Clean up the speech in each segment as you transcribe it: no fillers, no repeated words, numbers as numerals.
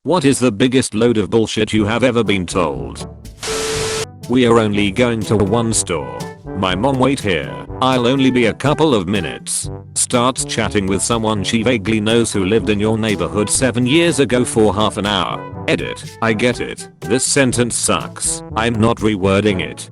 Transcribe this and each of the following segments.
What is the biggest load of bullshit you have ever been told? We are only going to one store. My mom wait here. I'll only be a couple of minutes. Starts chatting with someone she vaguely knows who lived in your neighborhood 7 years ago for half an hour. Edit. I get it. This sentence sucks. I'm not rewording it.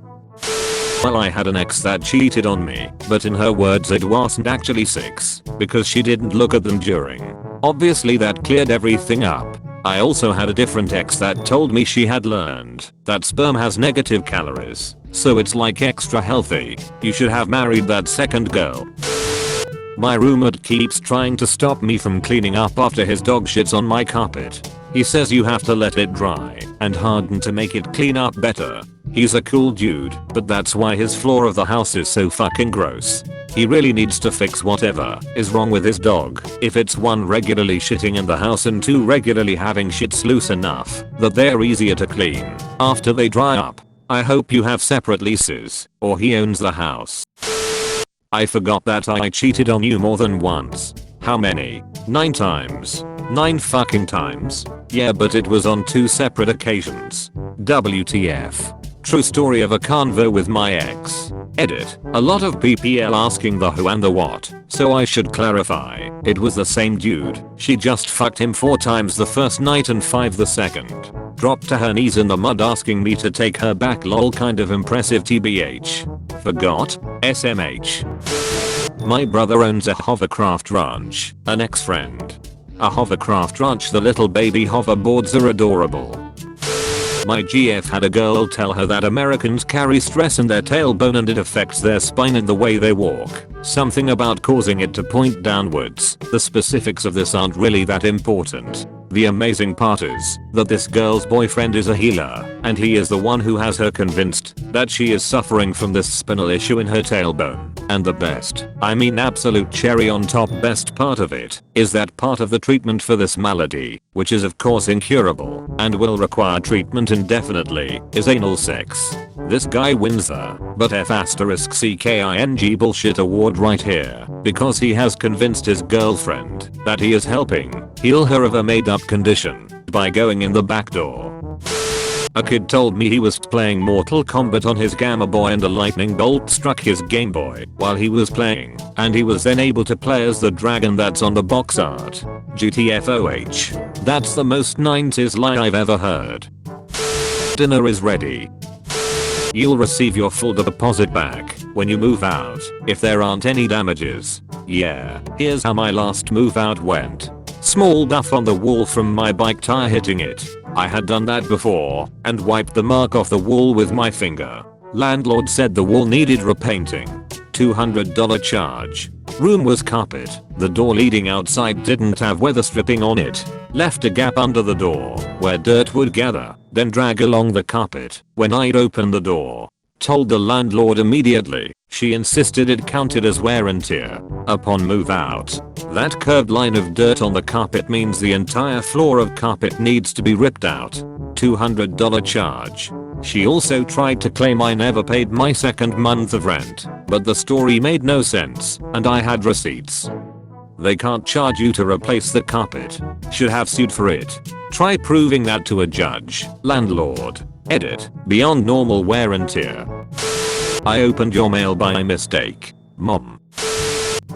Well, I had an ex that cheated on me, but in her words it wasn't actually 6, because she didn't look at them during. Obviously that cleared everything up. I also had a different ex that told me she had learned that sperm has negative calories, so it's like extra healthy. You should have married that second girl. My roommate keeps trying to stop me from cleaning up after his dog shits on my carpet. He says you have to let it dry and harden to make it clean up better. He's a cool dude, but that's why his floor of the house is so fucking gross. He really needs to fix whatever is wrong with his dog. If it's 1 regularly shitting in the house and 2 regularly having shits loose enough that they're easier to clean after they dry up. I hope you have separate leases, or he owns the house. I forgot that I cheated on you more than once. How many? 9 times. 9 fucking times. Yeah, but it was on 2 separate occasions. WTF. True story of a convo with my ex. Edit. A lot of PPL asking the who and the what, so I should clarify. It was the same dude. She just fucked him 4 times the first night and 5 the second. Dropped to her knees in the mud asking me to take her back, lol, kind of impressive tbh. Forgot? SMH. My brother owns a hovercraft ranch. An ex-friend. A hovercraft ranch, the little baby hoverboards are adorable. My GF had a girl tell her that Americans carry stress in their tailbone and it affects their spine and the way they walk. Something about causing it to point downwards. The specifics of this aren't really that important. The amazing part is that this girl's boyfriend is a healer, and he is the one who has her convinced that she is suffering from this spinal issue in her tailbone. And the best, I mean absolute cherry on top best part of it, is that part of the treatment for this malady, which is of course incurable and will require treatment indefinitely, is anal sex. This guy wins the but F***king bullshit award right here, because he has convinced his girlfriend that he is helping heal her of a made up condition by going in the back door. A kid told me he was playing Mortal Kombat on his Gamma Boy and a lightning bolt struck his Game Boy while he was playing, and he was then able to play as the dragon that's on the box art. GTFOH. That's the most 90s lie I've ever heard. Dinner is ready. You'll receive your full deposit back when you move out if there aren't any damages. Yeah, here's how my last move out went. Small duff on the wall from my bike tire hitting it. I had done that before and wiped the mark off the wall with my finger. Landlord said the wall needed repainting. $200 charge. Room was carpet. The door leading outside didn't have weather stripping on it. Left a gap under the door where dirt would gather, then drag along the carpet when I'd open the door. Told the landlord immediately. She insisted it counted as wear and tear. Upon move out, that curved line of dirt on the carpet means the entire floor of carpet needs to be ripped out. $200 charge. She also tried to claim I never paid my second month of rent, but the story made no sense and I had receipts. They can't charge you to replace the carpet. Should have sued for it. Try proving that to a judge. Landlord. Edit. Beyond normal wear and tear. I opened your mail by mistake. Mom.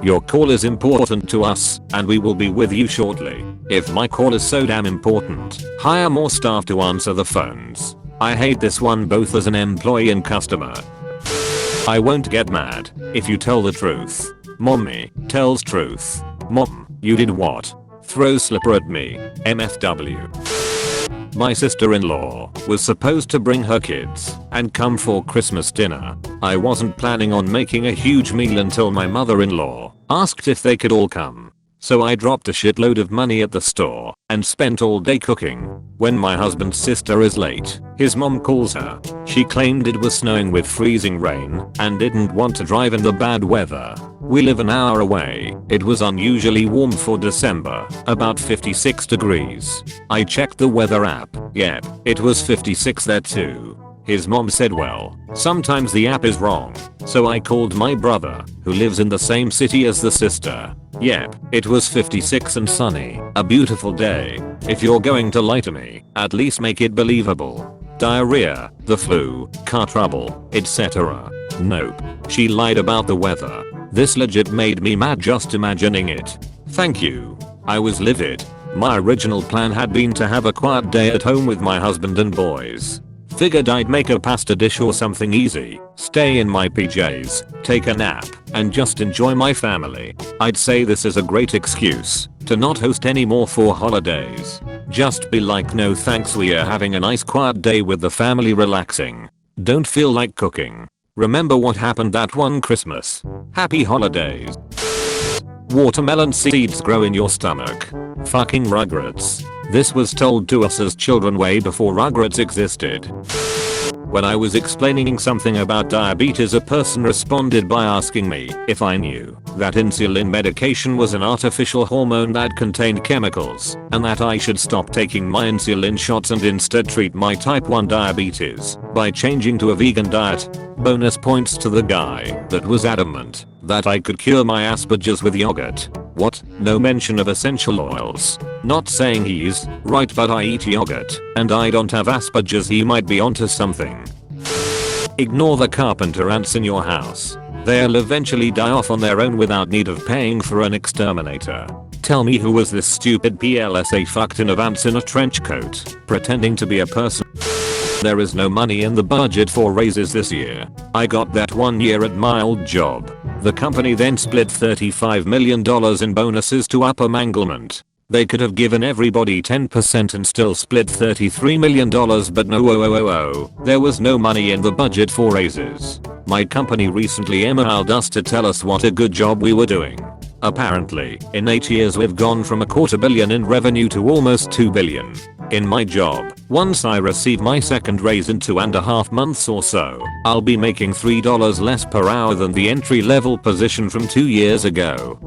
Your call is important to us and we will be with you shortly. If my call is so damn important, hire more staff to answer the phones. I hate this one both as an employee and customer. I won't get mad if you tell the truth. Mommy tells truth. Mom, you did what? Throw slipper at me. MFW. My sister-in-law was supposed to bring her kids and come for Christmas dinner. I wasn't planning on making a huge meal until my mother-in-law asked if they could all come. So I dropped a shitload of money at the store and spent all day cooking. When my husband's sister is late, his mom calls her. She claimed it was snowing with freezing rain and didn't want to drive in the bad weather. We live an hour away. It was unusually warm for December, about 56 degrees. I checked the weather app. Yep, it was 56 there too. His mom said, well, sometimes the app is wrong. So I called my brother, who lives in the same city as the sister. Yep, it was 56 and sunny. A beautiful day. If you're going to lie to me, at least make it believable. Diarrhea, the flu, car trouble, etc. Nope. She lied about the weather. This legit made me mad just imagining it. Thank you. I was livid. My original plan had been to have a quiet day at home with my husband and boys. Figured I'd make a pasta dish or something easy, stay in my PJs, take a nap, and just enjoy my family. I'd say this is a great excuse to not host any more for holidays. Just be like, no thanks, we are having a nice quiet day with the family relaxing. Don't feel like cooking. Remember what happened that one Christmas. Happy holidays. Watermelon seeds grow in your stomach. Fucking Rugrats. This was told to us as children way before Rugrats existed. When I was explaining something about diabetes, a person responded by asking me if I knew that insulin medication was an artificial hormone that contained chemicals, and that I should stop taking my insulin shots and instead treat my type 1 diabetes by changing to a vegan diet. Bonus points to the guy that was adamant that I could cure my Asperger's with yogurt. What? No mention of essential oils. Not saying he's right, but I eat yogurt and I don't have Asperger's. He might be onto something. Ignore the carpenter ants in your house. They'll eventually die off on their own without need of paying for an exterminator. Tell me, who was this stupid PLSA fucked in of ants in a trench coat, pretending to be a person? There is no money in the budget for raises this year. I got that one year at my old job. The company then split $35 million in bonuses to upper management. They could have given everybody 10% and still split $33 million, but no, there was no money in the budget for raises. My company recently emailed us to tell us what a good job we were doing. Apparently, in 8 years we've gone from $250 million in revenue to almost $2 billion. In my job, once I receive my second raise in 2.5 months or so, I'll be making $3 less per hour than the entry-level position from 2 years ago.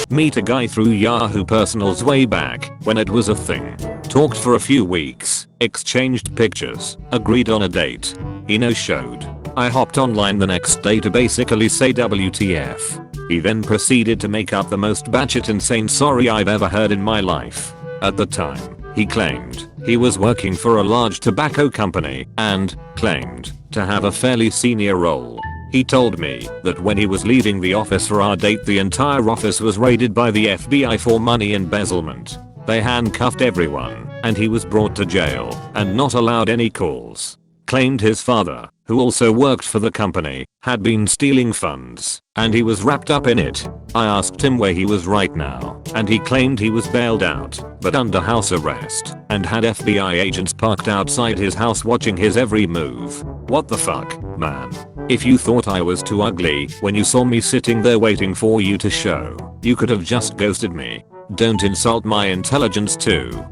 Meet a guy through Yahoo Personals way back when it was a thing. Talked for a few weeks, exchanged pictures, agreed on a date. He no-showed. I hopped online the next day to basically say WTF. He then proceeded to make up the most batshit insane sorry I've ever heard in my life. At the time, he claimed he was working for a large tobacco company and claimed to have a fairly senior role. He told me that when he was leaving the office for our date, the entire office was raided by the FBI for money embezzlement. They handcuffed everyone and he was brought to jail and not allowed any calls. Claimed his father, who also worked for the company, had been stealing funds and he was wrapped up in it. I asked him where he was right now and he claimed he was bailed out but under house arrest and had FBI agents parked outside his house watching his every move. What the fuck, man? If you thought I was too ugly when you saw me sitting there waiting for you to show, you could have just ghosted me. Don't insult my intelligence too.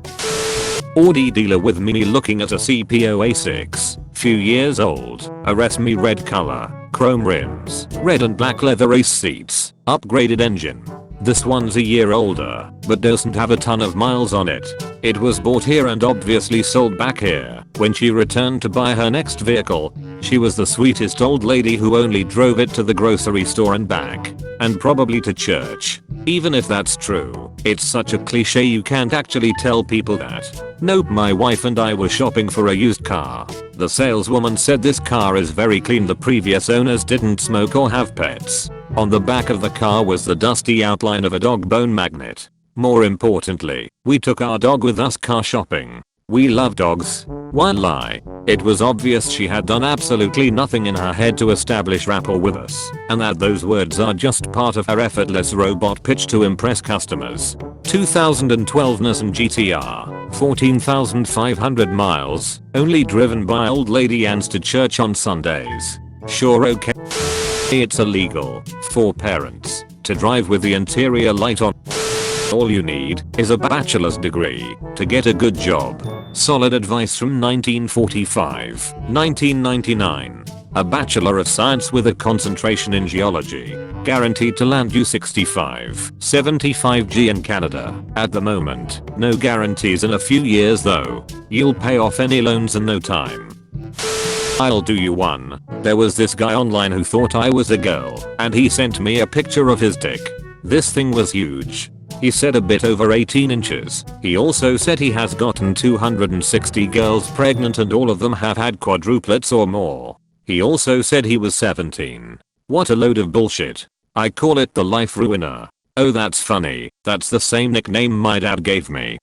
Audi dealer with me looking at a CPO A6, few years old, arrest me, red color, chrome rims, red and black leather race seats, upgraded engine. This one's a year older, but doesn't have a ton of miles on it. It was bought here and obviously sold back here. When she returned to buy her next vehicle, she was the sweetest old lady who only drove it to the grocery store and back, and probably to church. Even if that's true, it's such a cliche you can't actually tell people that. Nope, my wife and I were shopping for a used car. The saleswoman said this car is very clean, the previous owners didn't smoke or have pets. On the back of the car was the dusty outline of a dog bone magnet. More importantly, we took our dog with us car shopping. We love dogs. Why lie? It was obvious she had done absolutely nothing in her head to establish rapport with us, and that those words are just part of her effortless robot pitch to impress customers. 2012 Nissan GTR, 14,500 miles, only driven by old lady ants to church on Sundays. Sure, okay. It's illegal for parents to drive with the interior light on. All you need is a bachelor's degree to get a good job. Solid advice from 1945, 1999. A Bachelor of Science with a concentration in geology. Guaranteed to land you 65, 75G in Canada. At the moment, no guarantees. In a few years though, you'll pay off any loans in no time. I'll do you one. There was this guy online who thought I was a girl, and he sent me a picture of his dick. This thing was huge. He said a bit over 18 inches. He also said he has gotten 260 girls pregnant and all of them have had quadruplets or more. He also said he was 17. What a load of bullshit. I call it the life ruiner. Oh, that's funny. That's the same nickname my dad gave me.